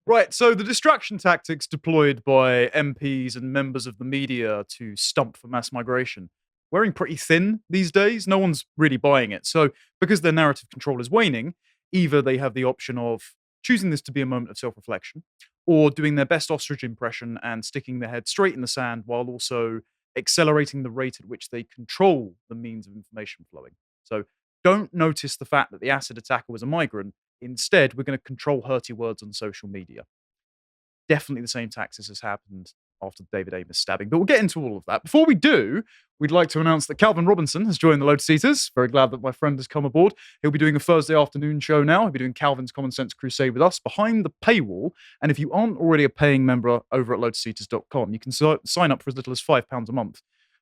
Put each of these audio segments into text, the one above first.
Right, so the distraction tactics deployed by MPs and members of the media to stump for mass migration, wearing pretty thin these days. No one's really buying it. So, because their narrative control is waning, either they have the option of choosing this to be a moment of self reflection, or doing their best ostrich impression and sticking their head straight in the sand while also accelerating the rate at which they control the means of information flowing. So, don't notice the fact that the acid attacker was a migrant. Instead, we're going to control hurty words on social media. Definitely the same tactics as happened after the David Amos stabbing, but we'll get into all of that. Before we do, we'd like to announce that Calvin Robinson has joined the Lotus Eaters. Very glad that my friend has come aboard. He'll be doing a Thursday afternoon show now. He'll be doing Calvin's Common Sense Crusade with us behind the paywall. And if you aren't already a paying member over at lotuseaters.com, you can sign up for as little as £5 a month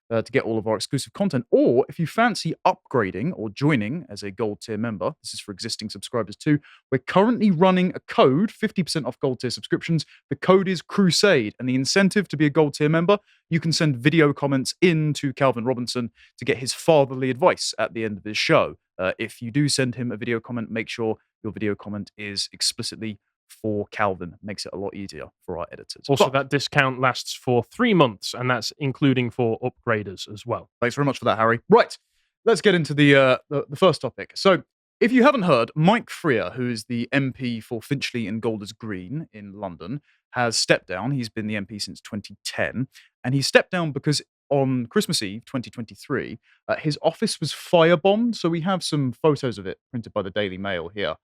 to get all of our exclusive content. Or if you fancy upgrading or joining as a gold tier member, this is for existing subscribers too, we're currently running a code, 50% off gold tier subscriptions. The code is Crusade, and the incentive to be a gold tier member, you can send video comments in to Calvin Robinson to get his fatherly advice at the end of his show. If you do send him a video comment, make sure your video comment is explicitly for Calvin. Makes it a lot easier for our editors. Also, that discount lasts for 3 months, and that's including for upgraders as well. Thanks very much for that, Harry. Right, let's get into the first topic. So, if you haven't heard, Mike Freer, who is the MP for Finchley and Golders Green in London, has stepped down. He's been the MP since 2010, and he stepped down because on Christmas Eve 2023, his office was firebombed. So we have some photos of it printed by the Daily Mail here.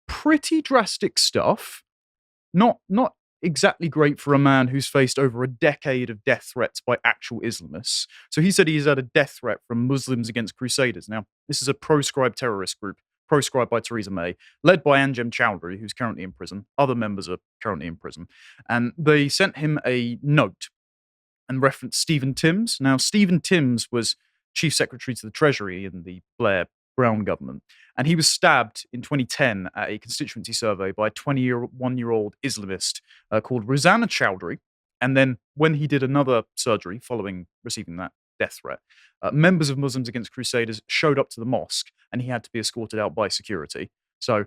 Pretty drastic stuff. Not exactly great for a man who's faced over a decade of death threats by actual Islamists. So he said he's had a death threat from Muslims Against Crusaders. Now, this is a proscribed terrorist group, proscribed by Theresa May, led by Anjem Chowdhury, who's currently in prison. Other members are currently in prison. And they sent him a note and referenced Stephen Timms. Now, Stephen Timms was Chief Secretary to the Treasury in the Blair Brown government. And he was stabbed in 2010 at a constituency survey by a 21-year-old Islamist called Rosanna Chowdhury. And then when he did another surgery following receiving that death threat, members of Muslims Against Crusaders showed up to the mosque and he had to be escorted out by security. So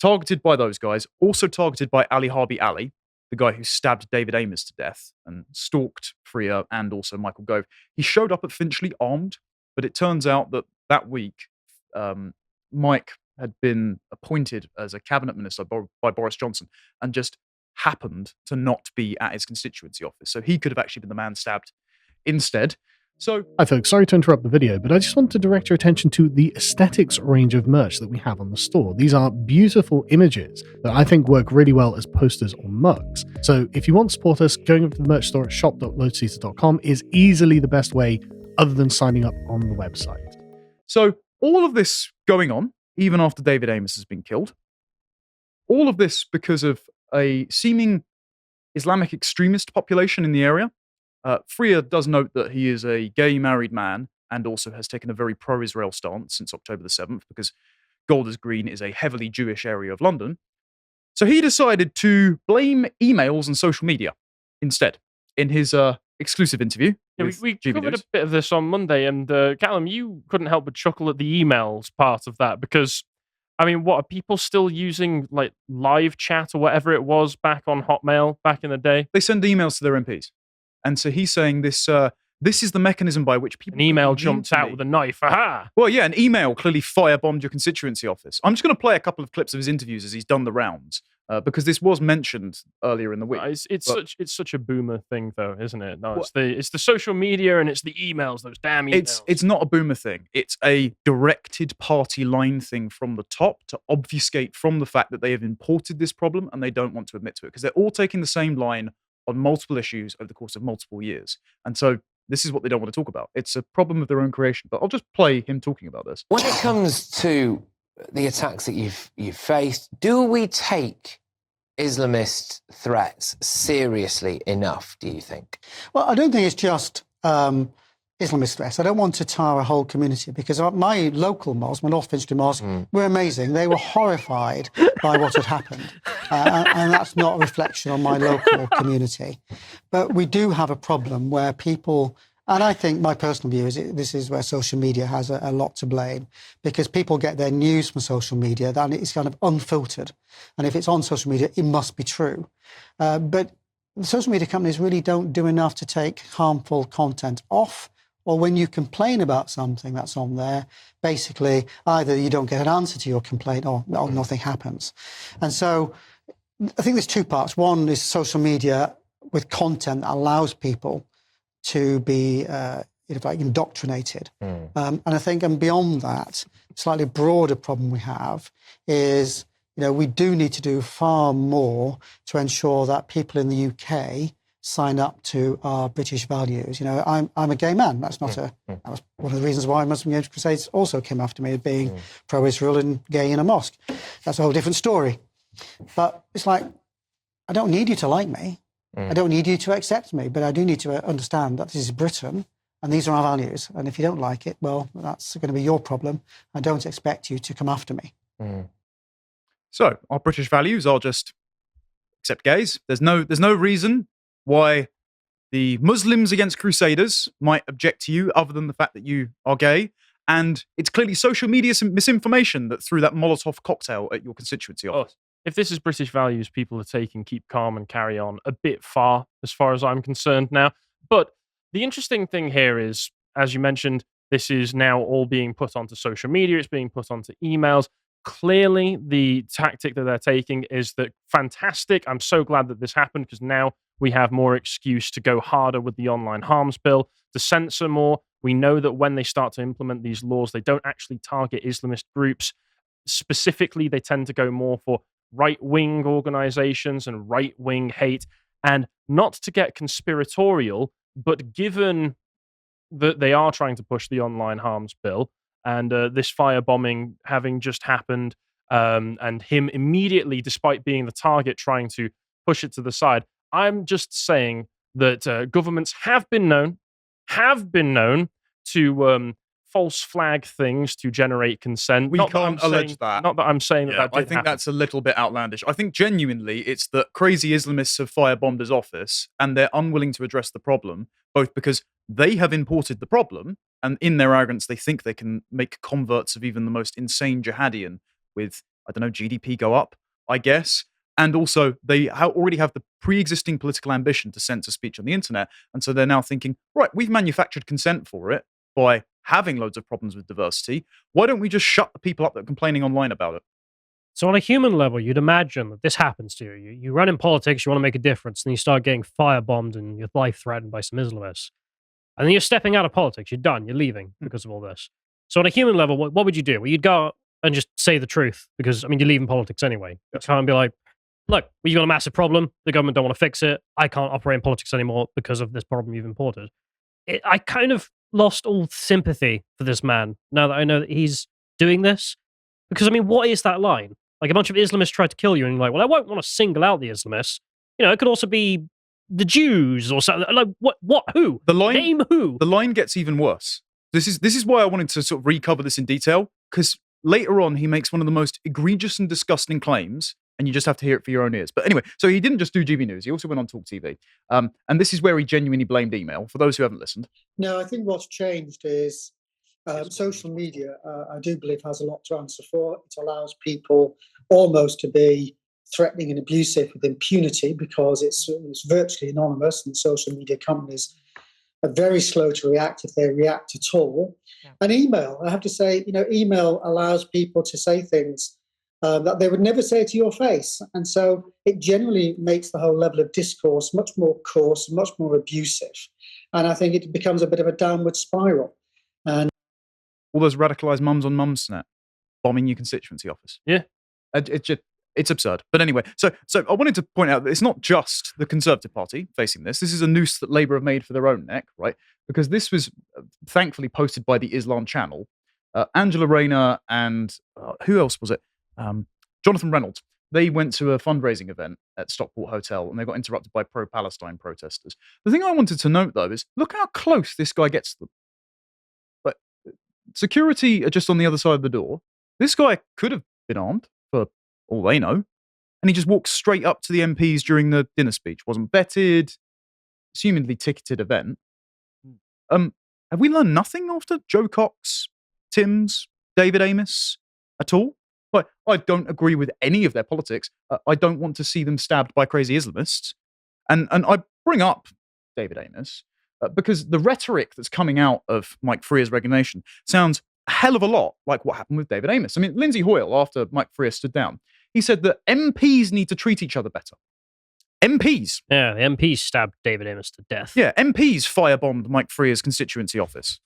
targeted by those guys, also targeted by Ali Harbi Ali, the guy who stabbed David Amos to death and stalked Freer and also Michael Gove. He showed up at Finchley armed, but it turns out that week, Mike had been appointed as a cabinet minister by Boris Johnson and just happened to not be at his constituency office. So he could have actually been the man stabbed instead. So, hi folks, sorry to interrupt the video, but I just want to direct your attention to the aesthetics range of merch that we have on the store. These are beautiful images that I think work really well as posters or mugs. So if you want to support us, going over to the merch store at shop.lotuseaters.com is easily the best way other than signing up on the website. So all of this going on, even after David Amos has been killed, all of this because of a seeming Islamic extremist population in the area. Freer does note that he is a gay married man and also has taken a very pro-Israel stance since October the 7th because Golders Green is a heavily Jewish area of London. So he decided to blame emails and social media instead in his exclusive interview. Yeah, we covered a bit of this on Monday, and Callum, you couldn't help but chuckle at the emails part of that because, I mean, what are people still using like live chat or whatever it was back on Hotmail back in the day? They send emails to their MPs. And so he's saying this is the mechanism by which people... An email jumped out with a knife. Aha! Well, yeah, an email clearly firebombed your constituency office. I'm just going to play a couple of clips of his interviews as he's done the rounds, because this was mentioned earlier in the week. It's such a boomer thing, though, isn't it? No, it's the social media and it's the emails, those damn emails. It's not a boomer thing. It's a directed party line thing from the top to obfuscate from the fact that they have imported this problem and they don't want to admit to it because they're all taking the same line on multiple issues over the course of multiple years. And so this is what they don't want to talk about. It's a problem of their own creation. But I'll just play him talking about this. When it comes to the attacks that you've faced, do we take Islamist threats seriously enough, do you think? Well, I don't think it's just Islamist threats. I don't want to tar a whole community because my local mosque, my North Finchley Mosque, were amazing. They were horrified by what had happened. And that's not a reflection on my local community. But we do have a problem where people And I think my personal view is this is where social media has a lot to blame, because people get their news from social media, then it's kind of unfiltered. And if it's on social media, it must be true. But the social media companies really don't do enough to take harmful content off, or when you complain about something that's on there, basically either you don't get an answer to your complaint or nothing happens. And so I think there's two parts. One is social media with content that allows people to be indoctrinated. And I think, and beyond that, slightly broader problem we have is, we do need to do far more to ensure that people in the UK sign up to our British values. I'm a gay man. That's not that was one of the reasons why Muslim Youth Crusades also came after me, being pro-Israel and gay in a mosque. That's a whole different story. But it's like, I don't need you to like me. I don't need you to accept me, but I do need to understand that this is Britain and these are our values. And if you don't like it, well, that's going to be your problem. I don't expect you to come after me. So our British values are just accept gays. There's no reason why the Muslims against Crusaders might object to you other than the fact that you are gay. And it's clearly social media misinformation that threw that Molotov cocktail at your constituency office. If this is British values, people are taking keep calm and carry on a bit far, as far as I'm concerned now. But the interesting thing here is, as you mentioned, this is now all being put onto social media. It's being put onto emails. Clearly, the tactic that they're taking is that fantastic. I'm so glad that this happened, because now we have more excuse to go harder with the online harms bill, to censor more. We know that when they start to implement these laws, they don't actually target Islamist groups. Specifically, they tend to go more for right-wing organizations and right-wing hate. And not to get conspiratorial, but given that they are trying to push the online harms bill, and this firebombing having just happened, and him immediately, despite being the target, trying to push it to the side, I'm just saying that governments have been known to false flag things to generate consent. We can't allege that. Not that I'm saying that I think that's a little bit outlandish. I think genuinely it's that crazy Islamists have firebombed his office and they're unwilling to address the problem, both because they have imported the problem and in their arrogance they think they can make converts of even the most insane jihadian with, I don't know, GDP go up, I guess. And also, they already have the pre-existing political ambition to censor speech on the internet. And so they're now thinking, right, we've manufactured consent for it by having loads of problems with diversity. Why don't we just shut the people up that are complaining online about it? So on a human level, you'd imagine that this happens to you. You run in politics, you want to make a difference, and you start getting firebombed and your life threatened by some Islamists. And then you're stepping out of politics. You're done. You're leaving because of all this. So on a human level, what would you do? Well, you'd go and just say the truth because, you're leaving politics anyway. You can't be like, look, you've got a massive problem. The government don't want to fix it. I can't operate in politics anymore because of this problem you've imported. I kind of lost all sympathy for this man now that I know that he's doing this. Because, what is that line? Like, a bunch of Islamists tried to kill you, and you're like, well, I won't want to single out the Islamists. It could also be the Jews or something. Like, what, who? Name who? The line gets even worse. This is why I wanted to sort of recover this in detail, because later on, he makes one of the most egregious and disgusting claims, and you just have to hear it for your own ears. But anyway, so he didn't just do GB News. He also went on Talk TV. And this is where he genuinely blamed email, for those who haven't listened. No, I think what's changed is social media, I do believe, has a lot to answer for. It allows people almost to be threatening and abusive with impunity because it's virtually anonymous, and social media companies are very slow to react if they react at all. Yeah. And email, I have to say, email allows people to say things that they would never say to your face. And so it generally makes the whole level of discourse much more coarse, much more abusive. And I think it becomes a bit of a downward spiral. And all those radicalized mums on Mumsnet bombing your constituency office. Yeah. It's absurd. But anyway, so I wanted to point out that it's not just the Conservative Party facing this. This is a noose that Labour have made for their own neck, right? Because this was thankfully posted by the Islam Channel. Angela Rayner and who else was it? Jonathan Reynolds. They went to a fundraising event at Stockport Hotel and they got interrupted by pro-Palestine protesters. The thing I wanted to note, though, is look how close this guy gets to them. But security are just on the other side of the door. This guy could have been armed, for all they know. And he just walked straight up to the MPs during the dinner speech. Wasn't vetted, assumedly ticketed event. Have we learned nothing after Joe Cox, Timms, David Amos at all? Like, I don't agree with any of their politics. I don't want to see them stabbed by crazy Islamists. And I bring up David Amos because the rhetoric that's coming out of Mike Freer's resignation sounds a hell of a lot like what happened with David Amos. I mean, Lindsay Hoyle, after Mike Freer stood down, he said that MPs need to treat each other better. MPs. Yeah, the MPs stabbed David Amos to death. Yeah, MPs firebombed Mike Freer's constituency office.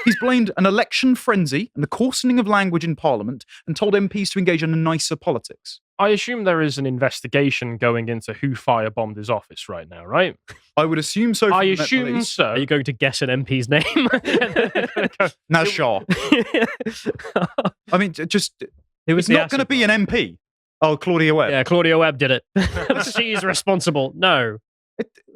He's blamed an election frenzy and the coarsening of language in Parliament and told MPs to engage in a nicer politics. I assume there is an investigation going into who firebombed his office right now, right? I would assume so. I from the Met assume Police. so. Are you going to guess an MP's name? Now, Shah. I mean, just Who was it's the not going to acid be an MP. Oh, Claudia Webb. Yeah, Claudia Webb did it. She's responsible. No.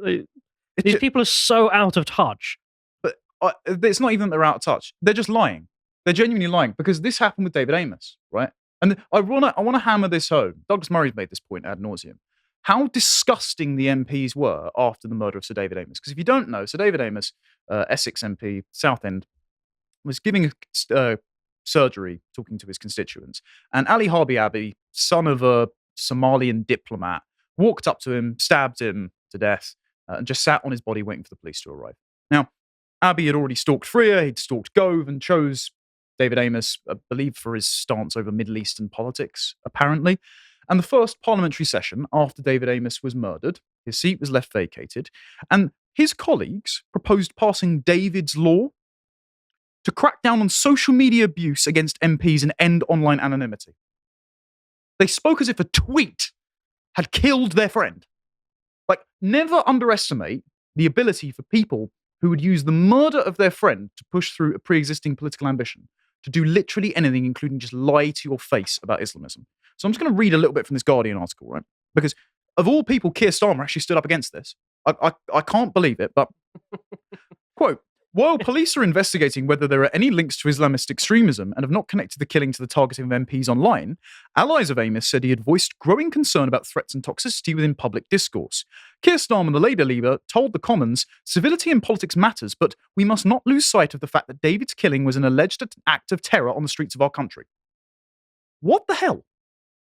These people are so out of touch. But it's not even that they're out of touch. They're just lying. They're genuinely lying because this happened with David Amos, right? And I want to hammer this home. Douglas Murray's made this point ad nauseum. How disgusting the MPs were after the murder of Sir David Amos. Because if you don't know, Sir David Amos, Essex MP, Southend, was giving surgery, talking to his constituents. And Ali Harbi Abi, son of a Somalian diplomat, walked up to him, stabbed him to death, and just sat on his body waiting for the police to arrive. Now, Abbey had already stalked Freer, he'd stalked Gove, and chose David Amos, I believe, for his stance over Middle Eastern politics, apparently. And the first parliamentary session after David Amos was murdered, his seat was left vacated, and his colleagues proposed passing David's Law to crack down on social media abuse against MPs and end online anonymity. They spoke as if a tweet had killed their friend. Like, never underestimate the ability for people who would use the murder of their friend to push through a pre-existing political ambition, to do literally anything, including just lie to your face about Islamism. So I'm just going to read a little bit from this Guardian article, right? Because of all people, Keir Starmer actually stood up against this. I can't believe it, but quote, while police are investigating whether there are any links to Islamist extremism and have not connected the killing to the targeting of MPs online, allies of Amos said he had voiced growing concern about threats and toxicity within public discourse. Keir Starmer, the Labour leader, told the Commons, civility in politics matters, but we must not lose sight of the fact that David's killing was an alleged act of terror on the streets of our country. What the hell?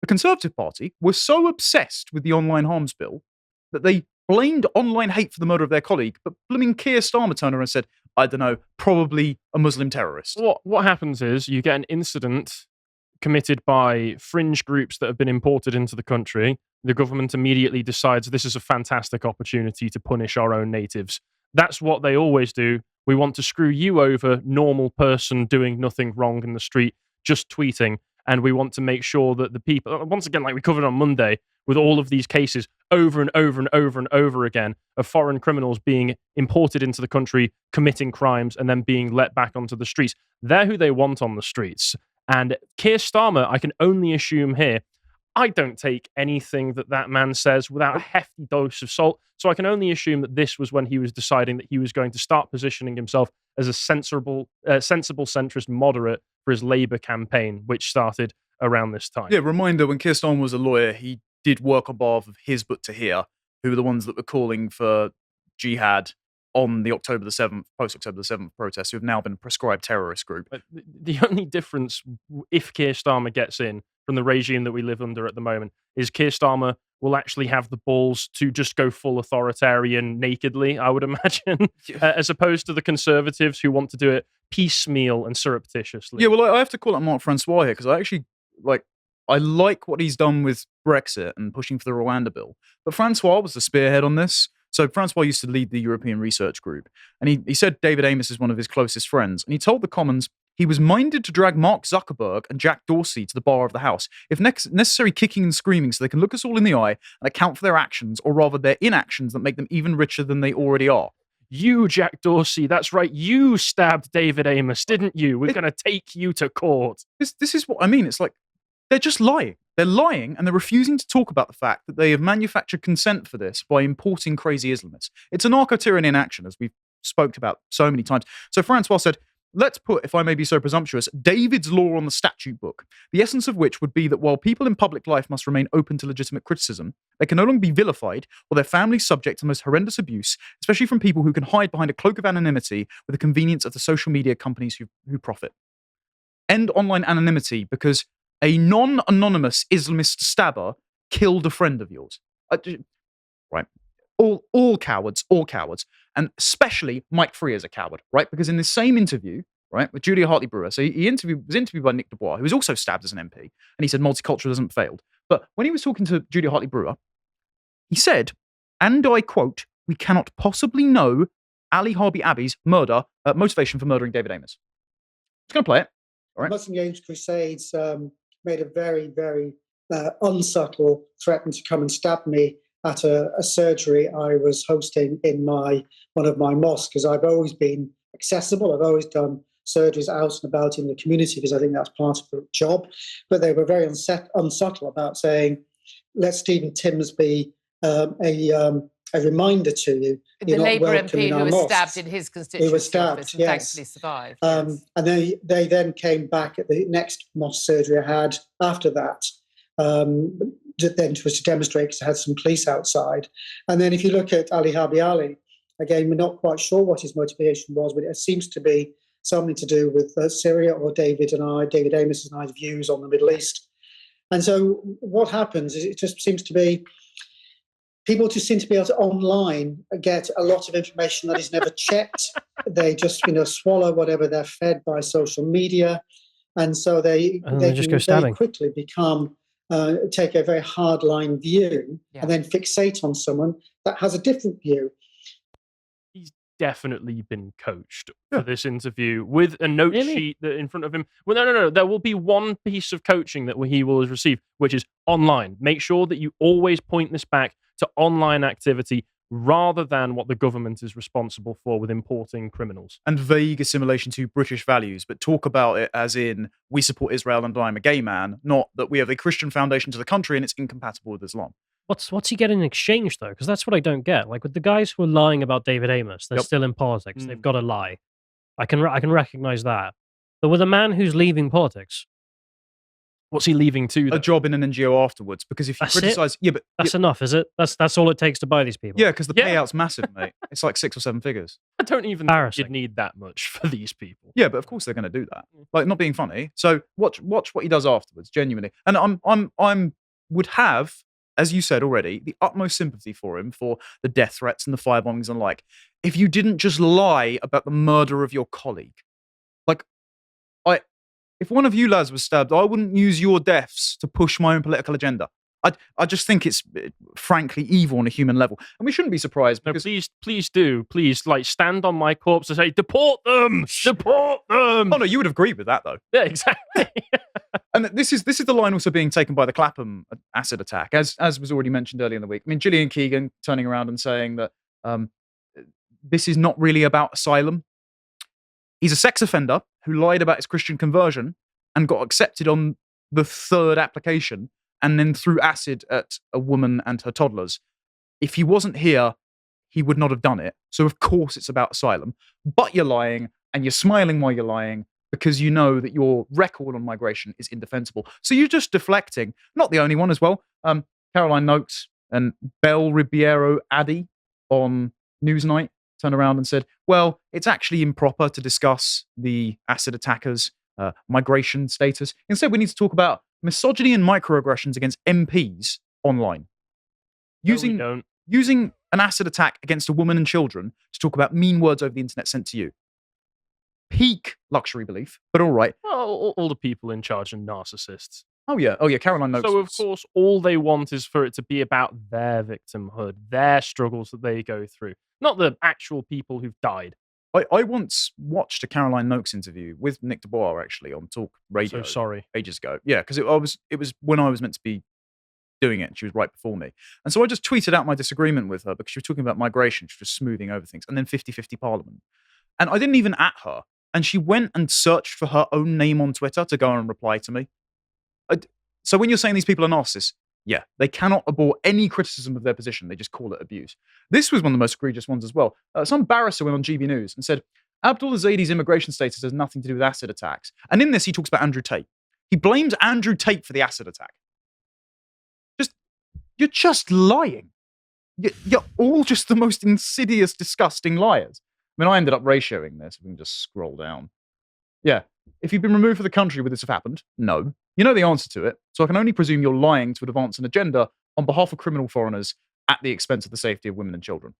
The Conservative Party were so obsessed with the online harms bill that they blamed online hate for the murder of their colleague, but blooming Keir Starmer turned around and said, I don't know, probably a Muslim terrorist. What happens is you get an incident committed by fringe groups that have been imported into the country. The government immediately decides this is a fantastic opportunity to punish our own natives. That's what they always do. We want to screw you over, normal person doing nothing wrong in the street, just tweeting. And we want to make sure that the people, once again, like we covered on Monday, with all of these cases over and over and over and over again of foreign criminals being imported into the country, committing crimes, and then being let back onto the streets. They're who they want on the streets. And Keir Starmer, I can only assume here, I don't take anything that man says without a hefty dose of salt. So I can only assume that this was when he was deciding that he was going to start positioning himself as a sensible centrist moderate for his Labour campaign, which started around this time. Yeah, reminder, when Keir Starmer was a lawyer, he did work on behalf of Hizb ut-Tahrir, who were the ones that were calling for jihad on the October the 7th, post-October the 7th protests, who have now been a prescribed terrorist group. But the only difference, if Keir Starmer gets in from the regime that we live under at the moment, is Keir Starmer will actually have the balls to just go full authoritarian nakedly, I would imagine, as opposed to the Conservatives who want to do it piecemeal and surreptitiously. Yeah, well, I have to call out Mark Francois here, because I like what he's done with Brexit and pushing for the Rwanda bill. But Francois was the spearhead on this. So Francois used to lead the European Research Group. And he said David Amos is one of his closest friends. And he told the Commons he was minded to drag Mark Zuckerberg and Jack Dorsey to the bar of the House, if necessary kicking and screaming, so they can look us all in the eye and account for their actions, or rather their inactions that make them even richer than they already are. You, Jack Dorsey, that's right, you stabbed David Amos, didn't you? We're going to take you to court. This is what I mean. It's like, they're just lying. They're lying, and they're refusing to talk about the fact that they have manufactured consent for this by importing crazy Islamists. It's a narco-tyranny in action, as we've spoke about so many times. So Francois said, let's put, if I may be so presumptuous, David's law on the statute book, the essence of which would be that while people in public life must remain open to legitimate criticism, they can no longer be vilified or their families subject to the most horrendous abuse, especially from people who can hide behind a cloak of anonymity with the convenience of the social media companies who profit. End online anonymity because a non-anonymous Islamist stabber killed a friend of yours. Right. All cowards, and especially Mike Freer is a coward, right? Because in the same interview, right, with Julia Hartley-Brewer, so he was interviewed by Nick Dubois, who was also stabbed as an MP, and he said multiculturalism failed. But when he was talking to Julia Hartley-Brewer, he said, and I quote, "We cannot possibly know Ali Harbi Abi's motivation for murdering David Amos." Just going to play it. All right. Muslim Youth Crusades made a very, very unsubtle threat to come and stab me at a surgery I was hosting in one of my mosques, because I've always been accessible. I've always done surgeries out and about in the community because I think that's part of the job. But they were very unsubtle about saying, let Stephen Timms be a reminder to you. The Labour MP who was mosques. stabbed in his constituency office and thankfully survived. Yes. And they then came back at the next mosque surgery I had after that. Then was to demonstrate because I had some police outside. And then if you look at Ali Harbi Ali, again, we're not quite sure what his motivation was, but it seems to be something to do with Syria or David Amos and I's views on the Middle East. And so what happens is it just seems to be, people just seem to be able to online get a lot of information that is never checked. They just, swallow whatever they're fed by social media. And so they just can go stabbing. very quickly become, take a very hardline view and then fixate on someone that has a different view. He's definitely been coached for this interview with a note sheet that in front of him. Well, no. There will be one piece of coaching that he will receive, which is online. Make sure that you always point this back to online activity rather than what the government is responsible for with importing criminals. And vague assimilation to British values, but talk about it as in, we support Israel and I'm a gay man, not that we have a Christian foundation to the country and it's incompatible with Islam. What's he getting in exchange, though? Because that's what I don't get. Like, with the guys who are lying about David Amos, they're still in politics. They've got to lie. I can recognize that. But with a man who's leaving politics, what's he leaving to? A job in an NGO afterwards. Because if you criticize, that's enough, is it? That's all it takes to buy these people. Yeah, because the payout's massive, mate. It's like 6 or 7 figures. I don't even think you'd need that much for these people. Yeah, but of course they're going to do that. Like, not being funny. So watch what he does afterwards. Genuinely, and I'm would have, as you said already, the utmost sympathy for him for the death threats and the firebombings and like, if you didn't just lie about the murder of your colleague. Like, if one of you lads was stabbed, I wouldn't use your deaths to push my own political agenda. I just think it's frankly evil on a human level, and we shouldn't be surprised. Because please do, like, stand on my corpse and say, deport them, deport them. Oh no, you would have agreed with that though. Yeah, exactly. And this is the line also being taken by the Clapham acid attack, as was already mentioned earlier in the week. I mean, Gillian Keegan turning around and saying that this is not really about asylum. He's a sex offender who lied about his Christian conversion and got accepted on the 3rd application and then threw acid at a woman and her toddlers. If he wasn't here, he would not have done it. So of course it's about asylum. But you're lying, and you're smiling while you're lying, because you know that your record on migration is indefensible. So you're just deflecting. Not the only one as well. Caroline Noakes and Belle Ribeiro Addy on Newsnight turned around and said, well, it's actually improper to discuss the acid attackers' migration status. Instead, we need to talk about misogyny and microaggressions against MPs online. Using an acid attack against a woman and children to talk about mean words over the internet sent to you. Peak luxury belief, but all right. Well, all the people in charge are narcissists. Oh yeah, Caroline Noakes. So of course, all they want is for it to be about their victimhood, their struggles that they go through, not the actual people who've died. I once watched a Caroline Noakes interview with Nick Dubois actually on Talk Radio. So sorry, ages ago. Yeah, because it was when I was meant to be doing it, and she was right before me. And so I just tweeted out my disagreement with her because she was talking about migration, she was just smoothing over things, and then 50-50 Parliament. And I didn't even at her, and she went and searched for her own name on Twitter to go and reply to me. So when you're saying these people are narcissists, yeah, they cannot abhor any criticism of their position. They just call it abuse. This was one of the most egregious ones as well. Some barrister went on GB News and said, Abdul Zaidi's immigration status has nothing to do with acid attacks. And in this, he talks about Andrew Tate. He blames Andrew Tate for the acid attack. You're just lying. You're all just the most insidious, disgusting liars. I mean, I ended up ratioing this. We can just scroll down. Yeah. If you've been removed from the country, would this have happened? No. You know the answer to it, so I can only presume you're lying to advance an agenda on behalf of criminal foreigners at the expense of the safety of women and children.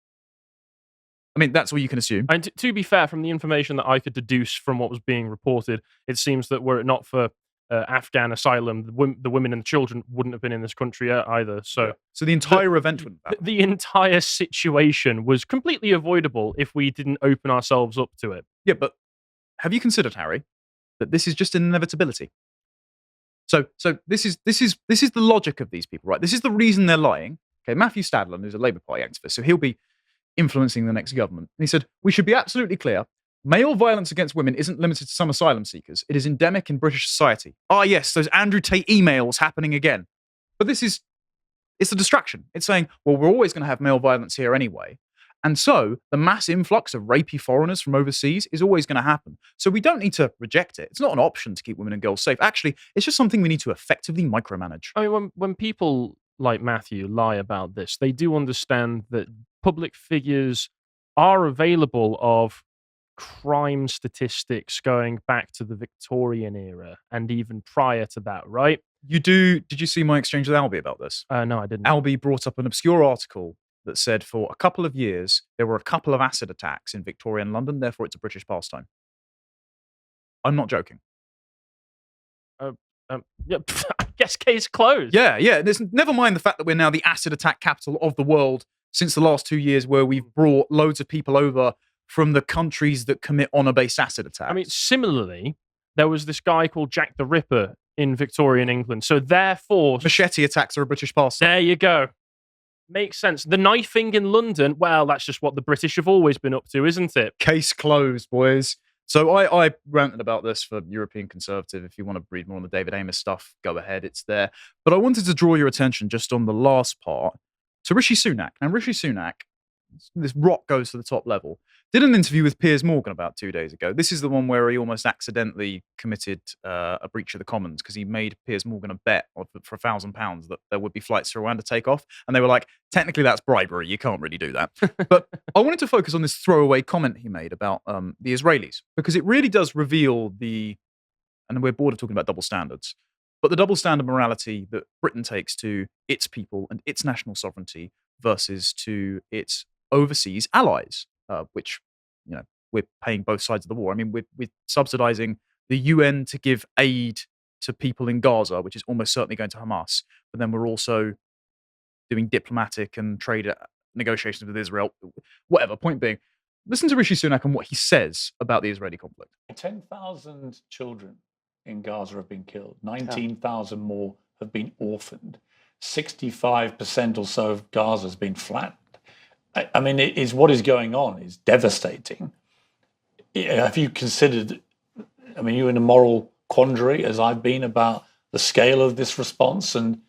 I mean, that's all you can assume. And to be fair, from the information that I could deduce from what was being reported, it seems that were it not for Afghan asylum, the women and the children wouldn't have been in this country either. So the entire event wouldn't happen. The entire situation was completely avoidable if we didn't open ourselves up to it. Yeah, but have you considered, Harry, that this is just an inevitability? So this is the logic of these people, right? This is the reason they're lying. Okay, Matthew Stadland, who's a Labour Party activist, so he'll be influencing the next government. And he said, we should be absolutely clear. Male violence against women isn't limited to some asylum seekers. It is endemic in British society. Ah, yes, those Andrew Tate emails happening again. But it's a distraction. It's saying, well, we're always going to have male violence here anyway. And so the mass influx of rapey foreigners from overseas is always going to happen. So we don't need to reject it. It's not an option to keep women and girls safe. Actually, it's just something we need to effectively micromanage. I mean, when people like Matthew lie about this, they do understand that public figures are available of crime statistics going back to the Victorian era and even prior to that, right? Did you see my exchange with Albie about this? No, I didn't. Albie brought up an obscure article that said for a couple of years, there were a couple of acid attacks in Victorian London, therefore it's a British pastime. I'm not joking. Yeah, I guess case closed. Yeah. Never mind the fact that we're now the acid attack capital of the world since the last 2 years, where we've brought loads of people over from the countries that commit honour-based acid attacks. I mean, similarly, there was this guy called Jack the Ripper in Victorian England. So therefore... machete attacks are a British pastime. There you go. Makes sense. The knifing in London, well, that's just what the British have always been up to, isn't it? Case closed, boys. So I ranted about this for European Conservative. If you want to read more on the David Amos stuff, go ahead, it's there. But I wanted to draw your attention just on the last part to Rishi Sunak. Now, Rishi Sunak, this rock goes to the top level, did an interview with Piers Morgan about 2 days ago. This is the one where he almost accidentally committed a breach of the Commons because he made Piers Morgan a bet for £1,000 that there would be flights to Rwanda take off. And they were like, technically that's bribery. You can't really do that. But I wanted to focus on this throwaway comment he made about the Israelis, because it really does reveal and we're bored of talking about double standards, but the double standard morality that Britain takes to its people and its national sovereignty versus to its overseas allies, which, we're paying both sides of the war. I mean, we're subsidizing the UN to give aid to people in Gaza, which is almost certainly going to Hamas. But then we're also doing diplomatic and trade negotiations with Israel. Whatever, point being, listen to Rishi Sunak and what he says about the Israeli conflict. 10,000 children in Gaza have been killed. 19,000 more have been orphaned. 65% or so of Gaza has been flattened. I mean, what is going on is devastating. Have you considered, you're in a moral quandary, as I've been, about the scale of this response and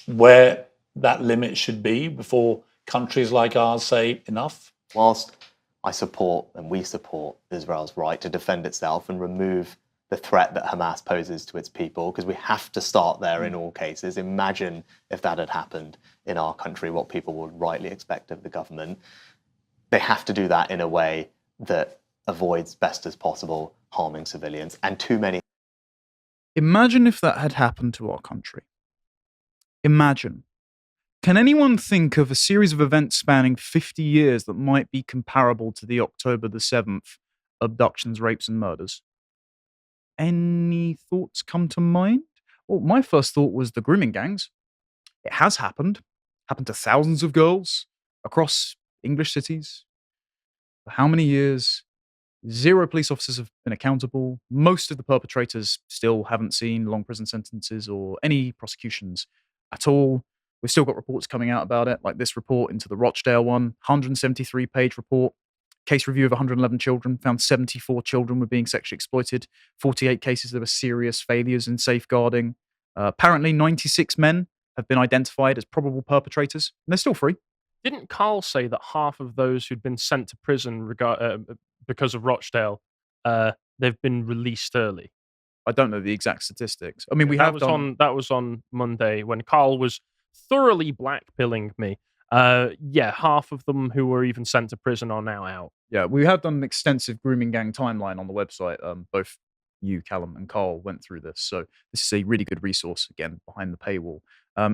where that limit should be before countries like ours say enough? Whilst I support and we support Israel's right to defend itself and remove the threat that Hamas poses to its people, because we have to start there in all cases. Imagine if that had happened in our country, what people would rightly expect of the government. They have to do that in a way that avoids best as possible harming civilians. And too many. Imagine if that had happened to our country. Imagine. Can anyone think of a series of events spanning 50 years that might be comparable to the October the 7th abductions, rapes, and murders? Any thoughts come to mind? Well, my first thought was the grooming gangs. It has happened to thousands of girls across English cities. For how many years? 0 police officers have been accountable. Most of the perpetrators still haven't seen long prison sentences or any prosecutions at all. We've still got reports coming out about it, like this report into the Rochdale one, 173-page report. Case review of 111 children, found 74 children were being sexually exploited. 48 cases, there were serious failures in safeguarding. Apparently, 96 men have been identified as probable perpetrators, and they're still free. Didn't Carl say that half of those who'd been sent to prison because of Rochdale, they've been released early. I don't know the exact statistics. I mean, we that have was done. that was on Monday when Carl was thoroughly blackpilling me. Yeah, half of them who were even sent to prison are now out. Yeah, we have done an extensive grooming gang timeline on the website. Both you, Callum, and Carl went through this, so this is a really good resource. Again, behind the paywall.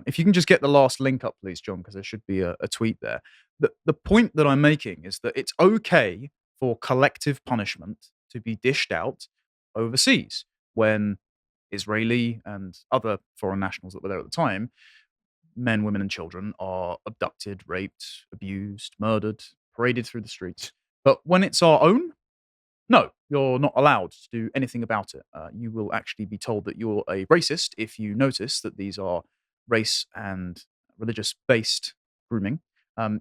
If you can just get the last link up, please, John, because there should be a tweet there. The point that I'm making is that it's okay for collective punishment to be dished out overseas when Israeli and other foreign nationals that were there at the time, men, women, and children, are abducted, raped, abused, murdered, paraded through the streets. But when it's our own, no, you're not allowed to do anything about it. You will actually be told that you're a racist if you notice that these are race and religious based grooming.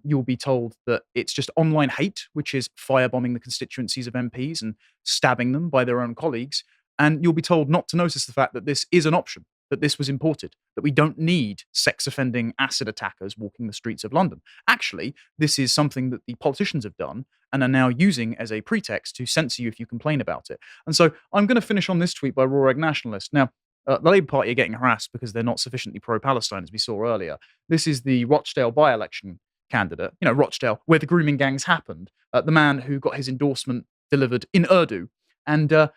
You'll be told that it's just online hate, which is firebombing the constituencies of MPs and stabbing them by their own colleagues. And you'll be told not to notice the fact that this is an option, that this was imported, that we don't need sex offending acid attackers walking the streets of London. Actually, this is something that the politicians have done and are now using as a pretext to censor you if you complain about it. And so I'm going to finish on this tweet by Raw Egg Nationalist. Now, the Labour Party are getting harassed because they're not sufficiently pro-Palestine, as we saw earlier. This is the Rochdale by-election candidate, Rochdale, where the grooming gangs happened, the man who got his endorsement delivered in Urdu. And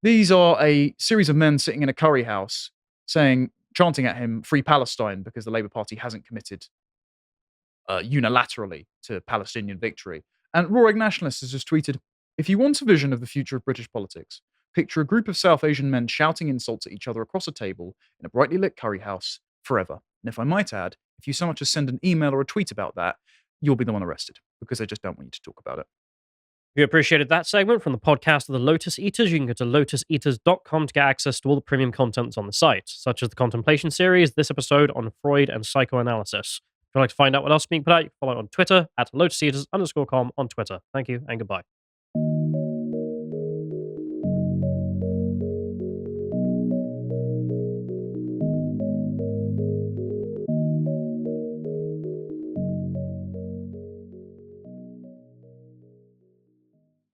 these are a series of men sitting in a curry house chanting at him, "Free Palestine," because the Labour Party hasn't committed unilaterally to Palestinian victory. And Raw Egg Nationalist has just tweeted, "If you want a vision of the future of British politics, picture a group of South Asian men shouting insults at each other across a table in a brightly lit curry house forever. And if I might add, if you so much as send an email or a tweet about that, you'll be the one arrested because they just don't want you to talk about it." If you appreciated that segment from the podcast of the Lotus Eaters, you can go to lotuseaters.com to get access to all the premium contents on the site, such as the Contemplation series, this episode on Freud and psychoanalysis. If you'd like to find out what else is being put out, you can follow it on Twitter at lotuseaters_com on Twitter. Thank you and goodbye.